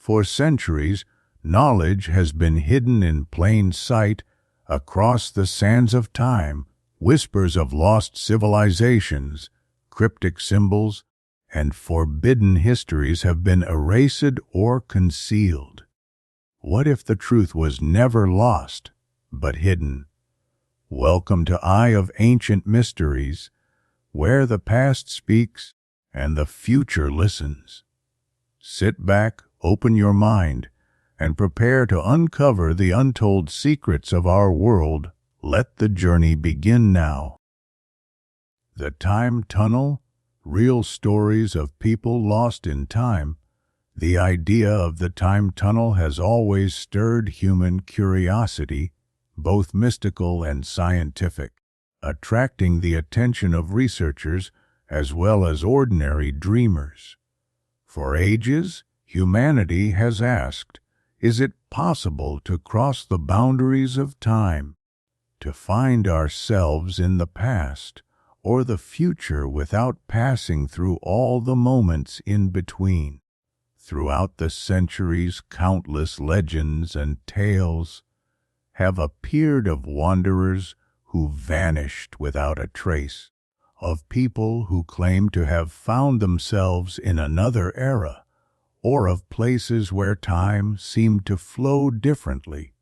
For centuries, knowledge has been hidden in plain sight across the sands of time. Whispers of lost civilizations, cryptic symbols, and forbidden histories have been erased or concealed. What if the truth was never lost, but hidden? Welcome to Eye of Ancient Mysteries, where the past speaks and the future listens. Sit back, open your mind, and prepare to uncover the untold secrets of our world. Let the journey begin now. The Time Tunnel, real stories of people lost in time. The idea of the time tunnel has always stirred human curiosity, both mystical and scientific, attracting the attention of researchers as well as ordinary dreamers. For ages, humanity has asked, is it possible to cross the boundaries of time, to find ourselves in the past or the future without passing through all the moments in between? Throughout the centuries, countless legends and tales have appeared of wanderers who vanished without a trace, of people who claim to have found themselves in another era, or of places where time seemed to flow differently.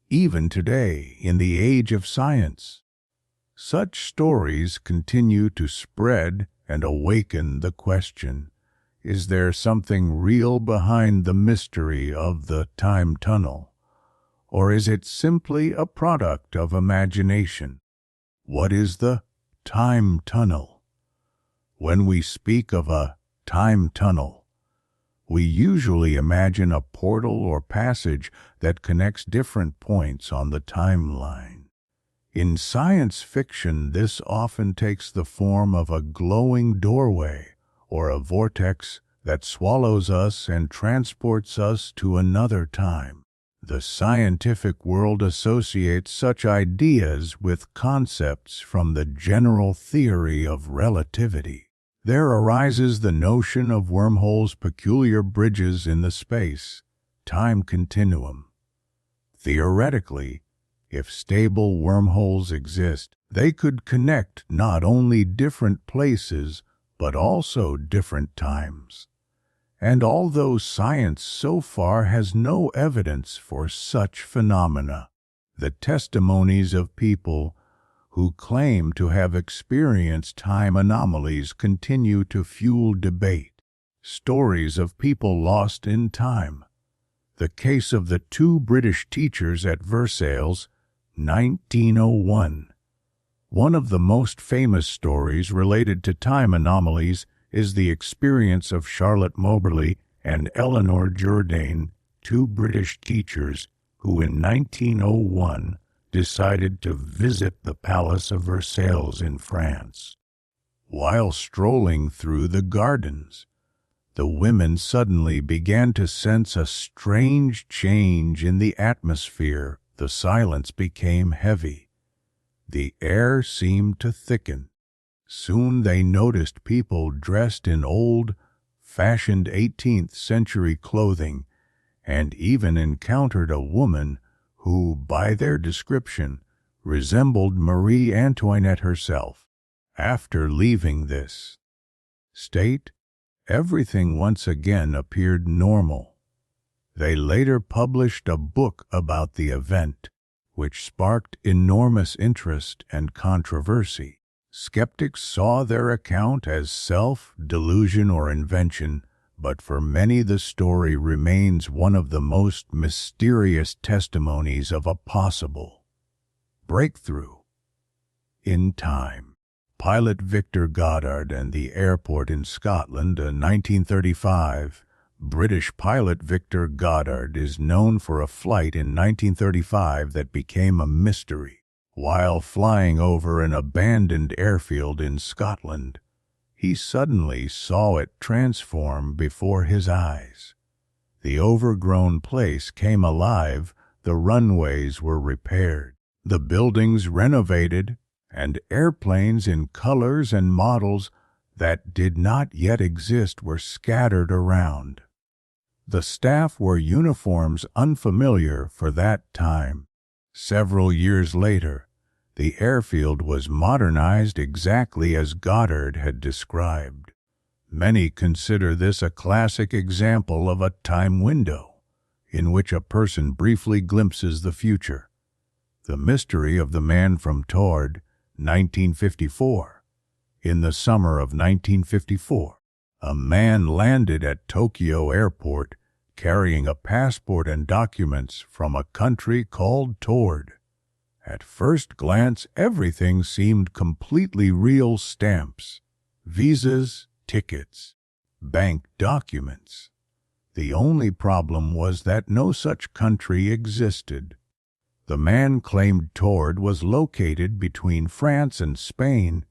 Even today, in the age of science, such stories continue to spread and awaken the question, is there something real behind the mystery of the time tunnel? Or is it simply a product of imagination? What is the time tunnel? When we speak of a time tunnel, we usually imagine a portal or passage that connects different points on the timeline. In science fiction, this often takes the form of a glowing doorway or a vortex that swallows us and transports us to another time. The scientific world associates such ideas with concepts from the general theory of relativity. There arises the notion of wormholes, peculiar bridges in the space-time continuum. Theoretically, if stable wormholes exist, they could connect not only different places, but also different times. And although science so far has no evidence for such phenomena, the testimonies of people who claim to have experienced time anomalies continue to fuel debate. Stories of people lost in time. The case of the two British teachers at Versailles, 1901. One of the most famous stories related to time anomalies is the experience of Charlotte Moberly and Eleanor Jourdain, two British teachers who in 1901 decided to visit the Palace of Versailles in France. While strolling through the gardens, the women suddenly began to sense a strange change in the atmosphere. The silence became heavy. The air seemed to thicken. Soon they noticed people dressed in old-fashioned 18th century clothing, and even encountered a woman who, by their description, resembled Marie Antoinette herself. After leaving this state, everything once again appeared normal. They later published a book about the event, which sparked enormous interest and controversy. Skeptics saw their account as self-delusion or invention, but for many the story remains one of the most mysterious testimonies of a possible breakthrough in time. Pilot Victor Goddard and the airport in Scotland, 1935. British pilot Victor Goddard is known for a flight in 1935 that became a mystery. While flying over an abandoned airfield in Scotland, he suddenly saw it transform before his eyes. The overgrown place came alive, the runways were repaired, the buildings renovated, and airplanes in colors and models that did not yet exist were scattered around. The staff wore uniforms unfamiliar for that time. Several years later, the airfield was modernized exactly as Goddard had described. Many consider this a classic example of a time window, in which a person briefly glimpses the future. The Mystery of the Man from Tord, 1954. In the summer of 1954, a man landed at Tokyo Airport carrying a passport and documents from a country called Tord. At first glance, everything seemed completely real: stamps, visas, tickets, bank documents. The only problem was that no such country existed. The man claimed Tord was located between France and Spain,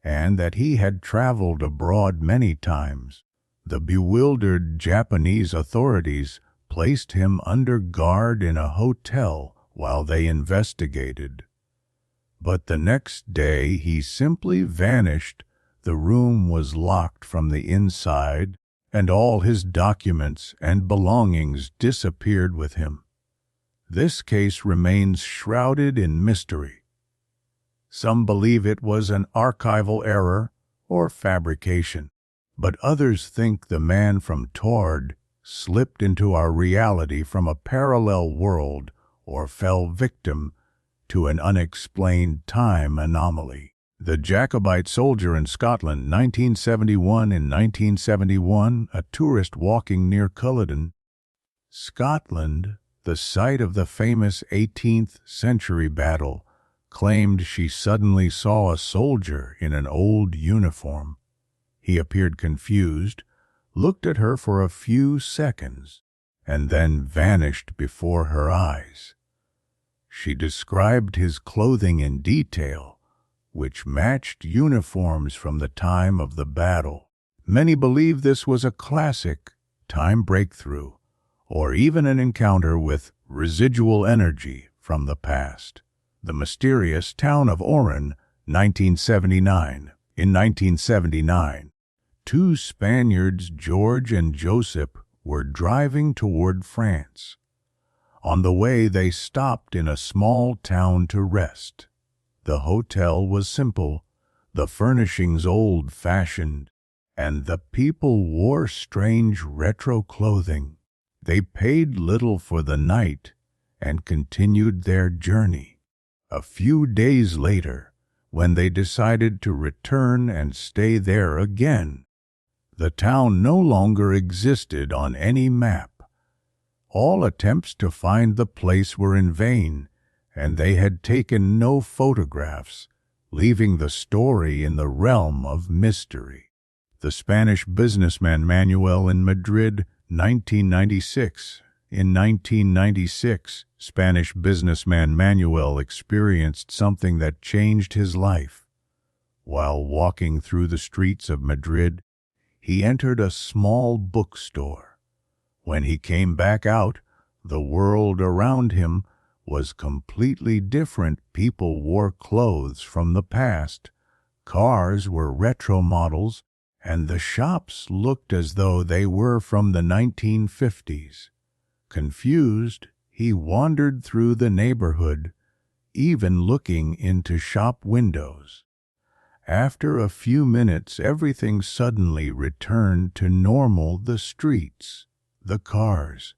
and that he had traveled abroad many times. The bewildered Japanese authorities placed him under guard in a hotel while they investigated. But the next day he simply vanished. The room was locked from the inside, and all his documents and belongings disappeared with him. This case remains shrouded in mystery. Some believe it was an archival error or fabrication, but others think the man from Tord slipped into our reality from a parallel world or fell victim to an unexplained time anomaly. The Jacobite Soldier in Scotland, 1971. In 1971, a tourist walking near Culloden, Scotland, the site of the famous 18th century battle, claimed she suddenly saw a soldier in an old uniform. He appeared confused, looked at her for a few seconds, and then vanished before her eyes. She described his clothing in detail, which matched uniforms from the time of the battle. Many believe this was a classic time breakthrough, or even an encounter with residual energy from the past. The mysterious town of Oran, 1979. In 1979, two Spaniards, George and Joseph, were driving toward France. On the way, they stopped in a small town to rest. The hotel was simple, the furnishings old-fashioned, and the people wore strange retro clothing. They paid little for the night and continued their journey. A few days later, when they decided to return and stay there again, the town no longer existed on any map. All attempts to find the place were in vain, and they had taken no photographs, leaving the story in the realm of mystery. The Spanish Businessman Manuel in Madrid, 1996. In 1996, Spanish businessman Manuel experienced something that changed his life. While walking through the streets of Madrid, he entered a small bookstore. When he came back out, the world around him was completely different. People wore clothes from the past, cars were retro models, and the shops looked as though they were from the 1950s. Confused, he wandered through the neighborhood, even looking into shop windows. After a few minutes, everything suddenly returned to normal. The streets, the cars,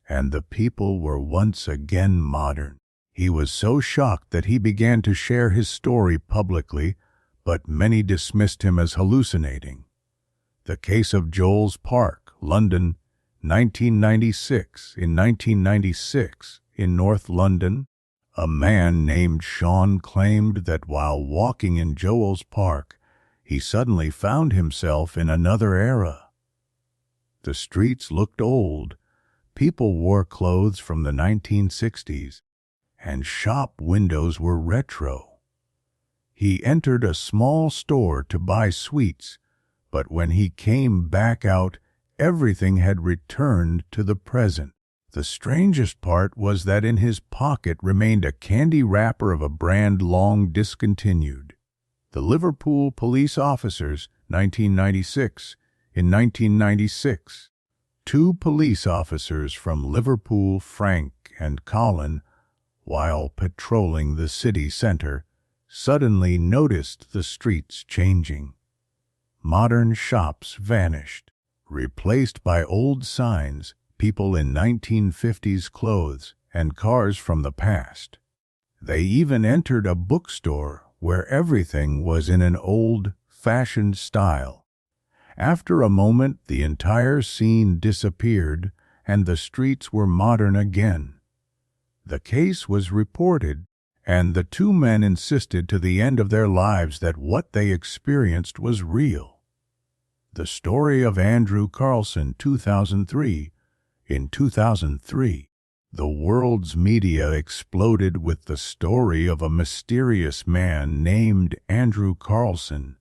and the people were once again modern. He was so shocked that he began to share his story publicly, but many dismissed him as hallucinating. The case of Joel's Park, London, 1996. In 1996, in North London, a man named Sean claimed that while walking in Joel's Park, he suddenly found himself in another era. The streets looked old, people wore clothes from the 1960s, and shop windows were retro. He entered a small store to buy sweets, but when he came back out, everything had returned to the present. The strangest part was that in his pocket remained a candy wrapper of a brand long discontinued. The Liverpool police officers, 1996. In 1996, Two police officers from Liverpool, Frank and Colin, while patrolling the city center, suddenly noticed the streets changing. Modern shops vanished, replaced by old signs, people in 1950s clothes, and cars from the past. They even entered a bookstore where everything was in an old-fashioned style. After a moment, the entire scene disappeared, and the streets were modern again. The case was reported, and the two men insisted to the end of their lives that what they experienced was real. The story of Andrew Carlson, 2003. In 2003, the world's media exploded with the story of a mysterious man named Andrew Carlson,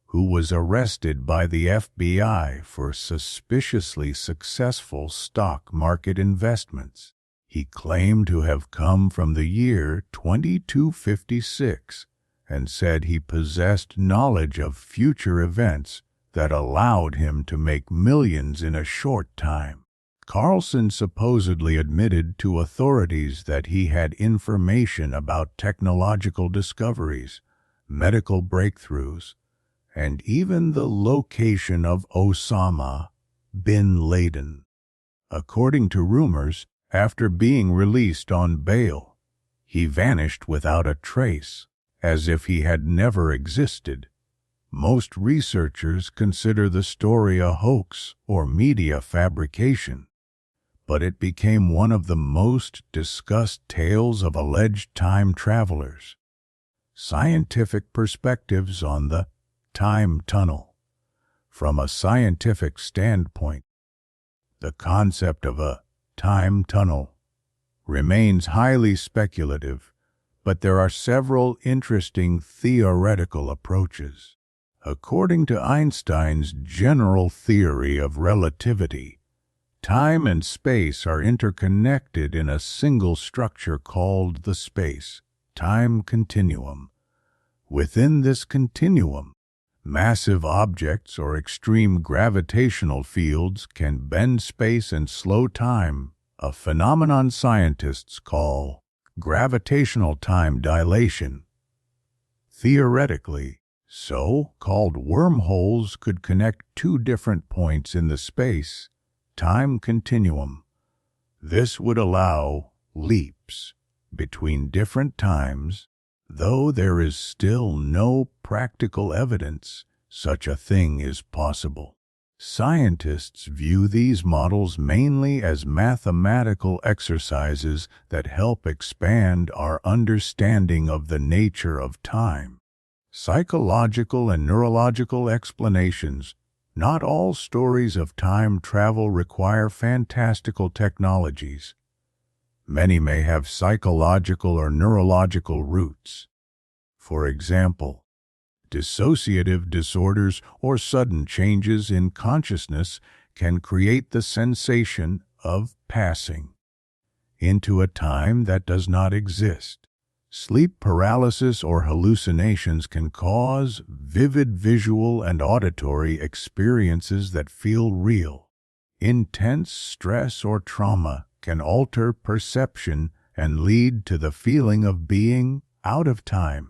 who was arrested by the FBI for suspiciously successful stock market investments. He claimed to have come from the year 2256 and said he possessed knowledge of future events that allowed him to make millions in a short time. Carlson supposedly admitted to authorities that he had information about technological discoveries, medical breakthroughs, and even the location of Osama bin Laden. According to rumors, after being released on bail, he vanished without a trace, as if he had never existed. Most researchers consider the story a hoax or media fabrication, but it became one of the most discussed tales of alleged time travelers. Scientific perspectives on the time tunnel. From a scientific standpoint, the concept of a time tunnel remains highly speculative, but there are several interesting theoretical approaches. According to Einstein's general theory of relativity, time and space are interconnected in a single structure called the space-time continuum. Within this continuum, massive objects or extreme gravitational fields can bend space and slow time, a phenomenon scientists call gravitational time dilation. Theoretically, so-called wormholes could connect two different points in the space-time continuum. This would allow leaps between different times, though there is still no practical evidence such a thing is possible. Scientists view these models mainly as mathematical exercises that help expand our understanding of the nature of time. Psychological and neurological explanations. Not all stories of time travel require fantastical technologies. Many may have psychological or neurological roots. For example, dissociative disorders or sudden changes in consciousness can create the sensation of passing into a time that does not exist. Sleep paralysis or hallucinations can cause vivid visual and auditory experiences that feel real. Intense stress or trauma can alter perception and lead to the feeling of being out of time.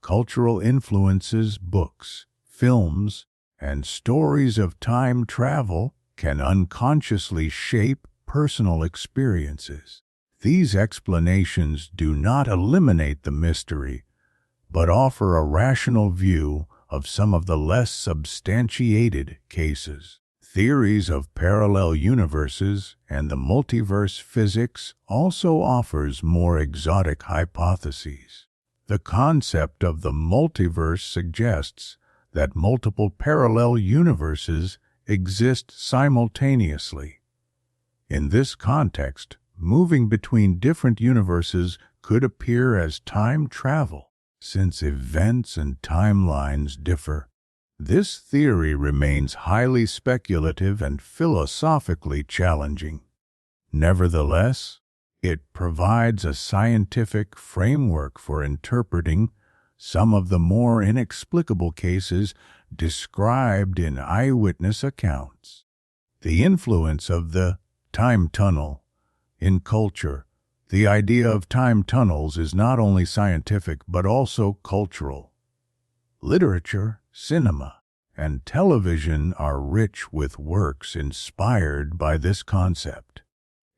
Cultural influences, books, films, and stories of time travel can unconsciously shape personal experiences. These explanations do not eliminate the mystery, but offer a rational view of some of the less substantiated cases. Theories of parallel universes and the multiverse physics also offers more exotic hypotheses. The concept of the multiverse suggests that multiple parallel universes exist simultaneously. In this context, moving between different universes could appear as time travel, since events and timelines differ. This theory remains highly speculative and philosophically challenging. Nevertheless, it provides a scientific framework for interpreting some of the more inexplicable cases described in eyewitness accounts. The influence of the time tunnel in culture. The idea of time tunnels is not only scientific but also cultural. Literature, cinema, and television are rich with works inspired by this concept.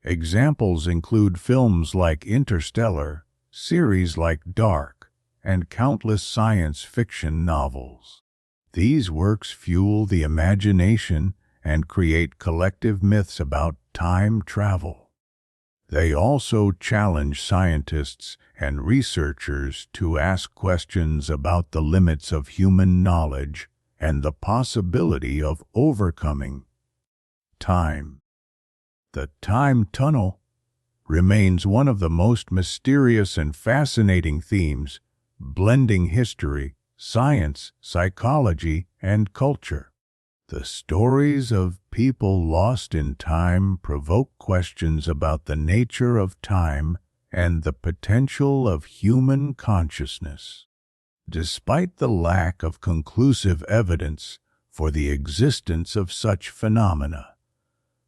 Examples include films like Interstellar, series like Dark, and countless science fiction novels. These works fuel the imagination and create collective myths about time travel. They also challenge scientists and researchers to ask questions about the limits of human knowledge and the possibility of overcoming time. The time tunnel remains one of the most mysterious and fascinating themes, blending history, science, psychology, and culture. The stories of people lost in time provoke questions about the nature of time and the potential of human consciousness. Despite the lack of conclusive evidence for the existence of such phenomena,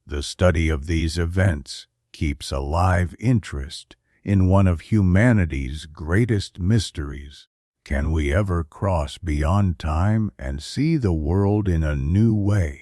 the study of these events keeps alive interest in one of humanity's greatest mysteries. Can we ever cross beyond time and see the world in a new way?